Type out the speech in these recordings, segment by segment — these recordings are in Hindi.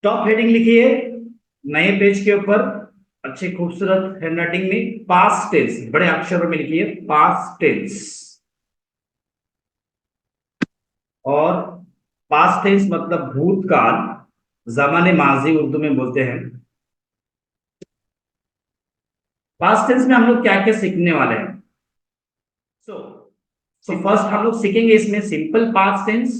टॉप हेडिंग लिखिए नए पेज के ऊपर, अच्छे खूबसूरत हैंडराइटिंग में, पास्ट टेंस बड़े अक्षरों में लिखिए, पास्ट टेंस। और पास्ट टेंस मतलब भूतकाल, जमाने माजी उर्दू में बोलते हैं। पास्ट टेंस में हम लोग क्या क्या सीखने वाले हैं? सो सो फर्स्ट हम लोग सीखेंगे इसमें simple past tense,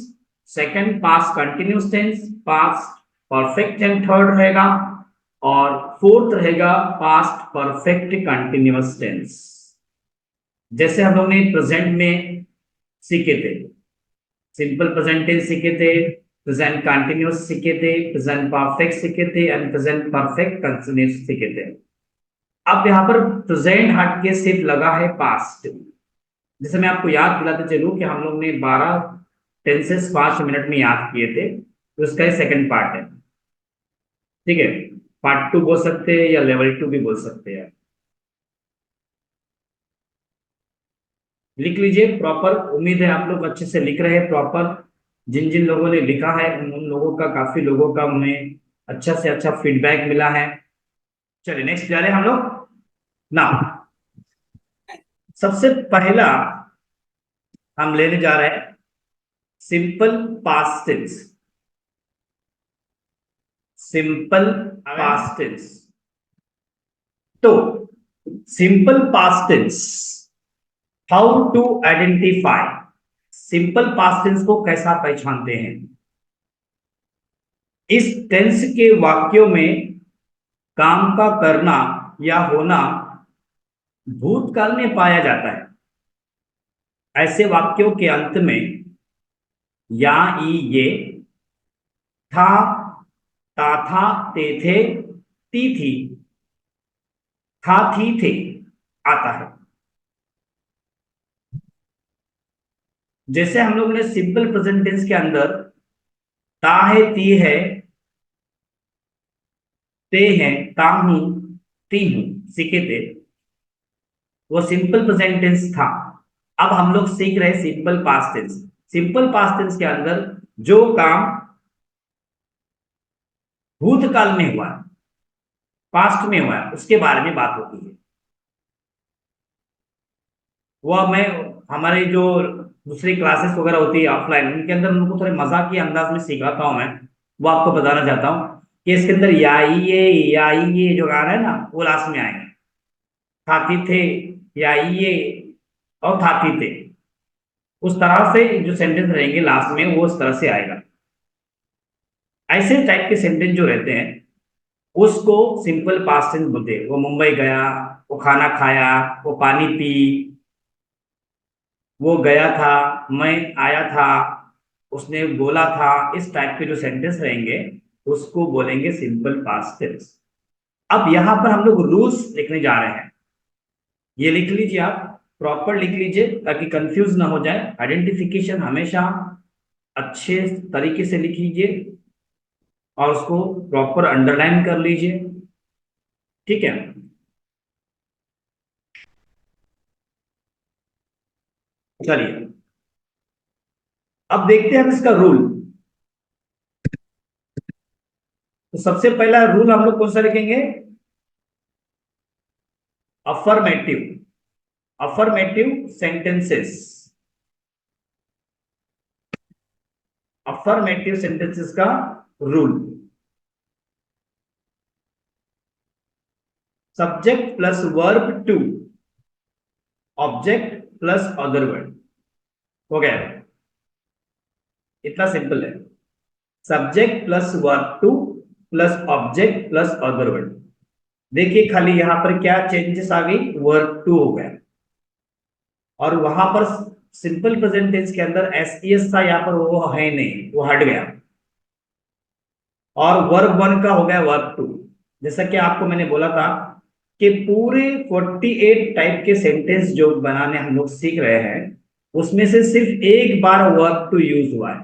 second past continuous tense, past perfect tense third रहेगा, और फोर्थ रहेगा पास्ट परफेक्ट कंटिन्यूअस टेंस। जैसे हम लोग ने प्रेजेंट में सीखे थे, सिंपल प्रेजेंट टेंस सीखे थे, प्रेजेंट कंटिन्यूअस सीखे थे, प्रेजेंट परफेक्ट सीखे थे एंड प्रेजेंट परफेक्ट कंटिन्यूअस सीखे थे। अब यहाँ पर प्रेजेंट हट के सिर्फ लगा है पास्ट। जैसे मैं आपको याद दिलाते चलूं कि हम लोग ने 12 टेंसेस 5 मिनट में याद किए थे, तो इसका सेकंड पार्ट है। ठीक है, पार्ट 2 बोल सकते हैं या लेवल 2 भी बोल सकते हैं। लिख लीजिए प्रॉपर, उम्मीद है आप लोग अच्छे से लिख रहे हैं प्रॉपर। जिन जिन लोगों ने लिखा है उन लोगों का, काफी लोगों का उन्हें अच्छा से अच्छा फीडबैक मिला है। चलिए नेक्स्ट जा रहे हैं हम लोग। नाउ सबसे पहला हम लेने जा रहे हैं simple past tense. Simple past tense. तो simple past tense, how to identify, simple past tense को कैसा पहचानते हैं? इस टेंस के वाक्यों में काम का करना या होना भूतकाल में पाया जाता है। ऐसे वाक्यों के अंत में या, ई, ये, था, ता था, ते थे, ती थी, था थी थे आता है। जैसे हम लोग ने सिंपल प्रेजेंट टेंस के अंदर ता है, ती है, ते हैं, ता हूं, ती हूं सीखे थे, वो सिंपल प्रेजेंट टेंस था। अब हम लोग सीख रहे हैं simple past tense. Simple past tense के अंदर जो काम भूतकाल में हुआ, पास्ट में हुआ, उसके बारे में बात होती है। वो मैं, हमारे जो दूसरी क्लासेस वगैरह होती है ऑफलाइन, उनके अंदर उनको थोड़े मजाक के अंदाज में सिखाता हूं मैं। वो आपको बताना चाहता हूँ कि इसके अंदर या ये जो गाना है ना, वो लास्ट में आएंगे। खाती थे, या ये, और खाती थे, उस तरह से जो सेंटेंस रहेंगे लास्ट में वो उस तरह से आएगा। ऐसे टाइप के सेंटेंस जो रहते हैं उसको सिंपल पास्ट टेंस बोलते हैं। वो मुंबई गया, वो खाना खाया, वो पानी पी, वो गया था, मैं आया था, उसने बोला था, इस टाइप के जो सेंटेंस रहेंगे उसको बोलेंगे सिंपल पास्ट टेंस। अब यहां पर हम लोग रूल्स लिखने जा रहे हैं, ये लिख लीजिए आप, प्रॉपर लिख लीजिए ताकि कंफ्यूज ना हो जाए। आइडेंटिफिकेशन हमेशा अच्छे तरीके से लिख लीजिए और उसको प्रॉपर अंडरलाइन कर लीजिए। ठीक है, चलिए अब देखते हैं हम इसका रूल। तो सबसे पहला रूल हम लोग कौन सा लिखेंगे? Affirmative, affirmative sentences, affirmative sentences का rule. Subject plus verb to, object plus other word, हो गया। इतना सिंपल है। Subject plus verb two plus object plus other word. देखिए खाली यहां पर क्या चेंजेस आ गई, वर्ब टू हो गया, और वहां पर सिंपल प्रेजेंट टेंस के अंदर एसईएस था, यहां पर वो है नहीं, वो हट गया, और वर्ब वन का हो गया वर्ब टू। जैसा कि आपको मैंने बोला था कि पूरे 48 टाइप के सेंटेंस जो बनाने हम लोग सीख रहे हैं उसमें से सिर्फ एक बार वर्ब टू यूज हुआ है,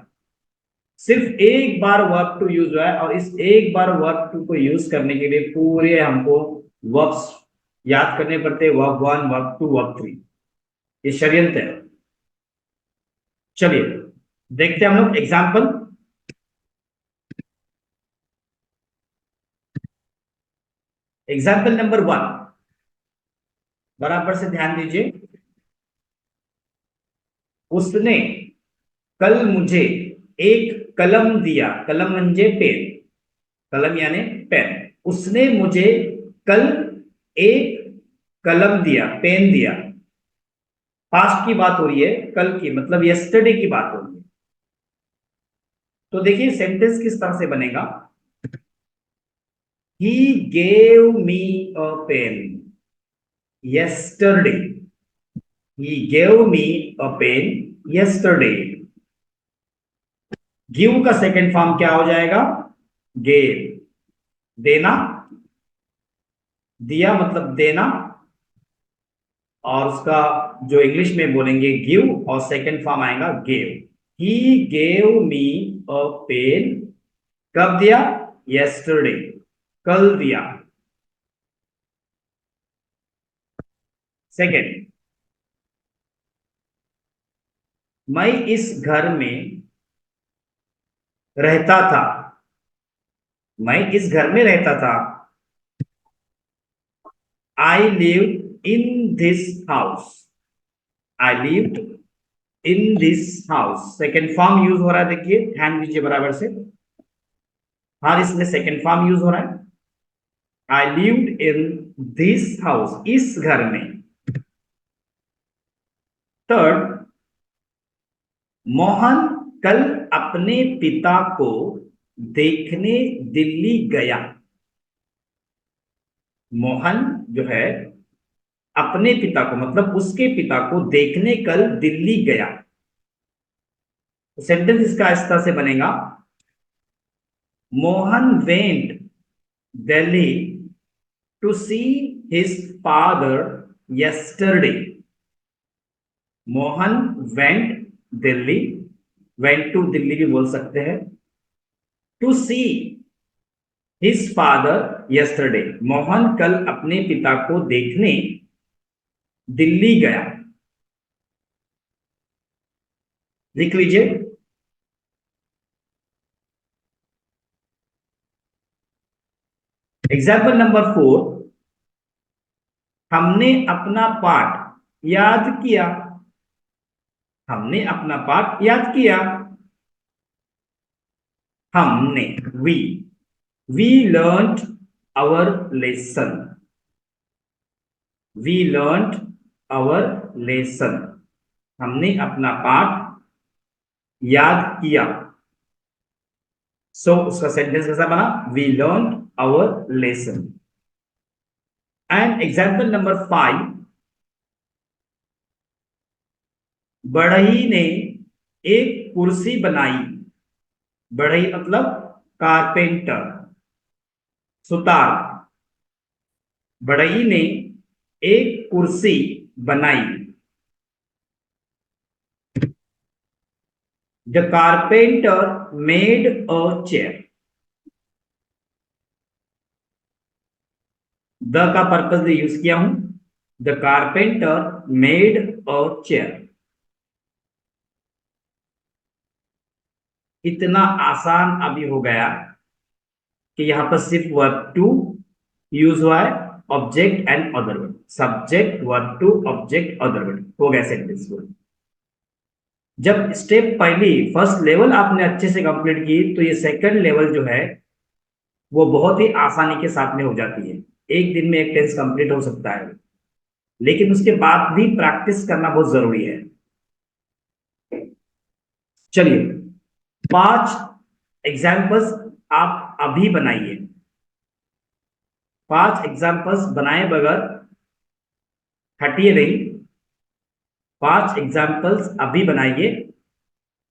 सिर्फ एक बार वर्ब टू यूज हुआ है, और इस एक बार वर्ब टू को यूज करने के लिए पूरे हमको वर्ब्स याद करने पड़ते हैं, verb one, verb two, verb three. ये षड्यंत्र है। चलिए देखते हैं हम लोग एग्जाम्पल। एग्जाम्पल नंबर 1, बराबर से ध्यान दीजिए। उसने कल मुझे एक कलम दिया, कलम म्हणजे पेन, कलम यानी पेन। उसने मुझे कल एक कलम दिया, पेन दिया। पास्ट की बात हो रही है, कल की मतलब यस्टरडे की बात हो रही है। तो देखिए सेंटेंस किस तरह से बनेगा। He gave me a pen yesterday. He gave me a pen yesterday. Give का सेकेंड फॉर्म क्या हो जाएगा, गेव, देना, दिया मतलब देना, और उसका जो इंग्लिश में बोलेंगे गिव, और सेकेंड फॉर्म आएगा gave. He gave me a pen, कब दिया, yesterday, कल दिया। सेकेंड, मैं इस घर में रहता था, मैं इस घर में रहता था। I lived in this house. I lived in this house. Second form use हो रहा है, देखिए ध्यान दीजिए बराबर से। हाँ, इसमें सेकेंड फॉर्म यूज हो रहा है। I lived in this house, इस घर में। थर्ड, मोहन कल अपने पिता को देखने दिल्ली गया। मोहन जो है अपने पिता को मतलब उसके पिता को देखने कल दिल्ली गया। सेंटेंस इसका इस तरह से बनेगा, Mohan went Delhi to see his father yesterday. Mohan went Delhi, went to Delhi भी बोल सकते हैं, to see his father yesterday. Mohan कल अपने पिता को देखने दिल्ली गया। लिख लीजिए। एग्जाम्पल नंबर 4, हमने अपना पाठ याद किया। हमने अपना पाठ याद किया। हमने, we learned our lesson. We learned our lesson, हमने अपना पाठ याद किया। सो उसका सेंटेंस कैसा बना, we learned our lesson. And example number 5, बढ़ई ने एक कुर्सी बनाई। बढ़ई मतलब कारपेंटर, सुतार। बढ़ई ने एक कुर्सी बनाई। The carpenter made a chair. The का पर्पस यूज किया हूं, the carpenter made a chair. इतना आसान अभी हो गया कि यहां पर सिर्फ वर्ब टू यूज हुआ है, object and other word, subject verb to object other word हो गया सेंटेंस वर्ड। जब स्टेप पहली फर्स्ट लेवल आपने अच्छे से कंप्लीट की, तो ये सेकंड लेवल जो है वो बहुत ही आसानी के साथ में हो जाती है। एक दिन में एक टेंस कंप्लीट हो सकता है, लेकिन उसके बाद भी प्रैक्टिस करना बहुत जरूरी है। चलिए 5 एग्जाम्पल्स आप अभी बनाइए। 5 एग्जाम्पल्स बनाए बगैर हटिए नहीं। 5 एग्जाम्पल्स अभी बनाइए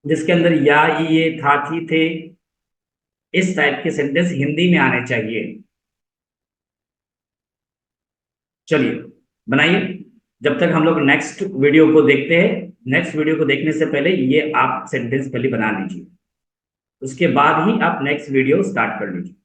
जिसके अंदर या, ये, था, थी, थे, इस टाइप के सेंटेंस हिंदी में आने चाहिए। चलिए बनाइए, जब तक हम लोग नेक्स्ट वीडियो को देखते हैं। नेक्स्ट वीडियो को देखने से पहले ये आप सेंटेंस पहले बना लीजिए, उसके बाद ही आप नेक्स्ट वीडियो स्टार्ट कर लीजिए।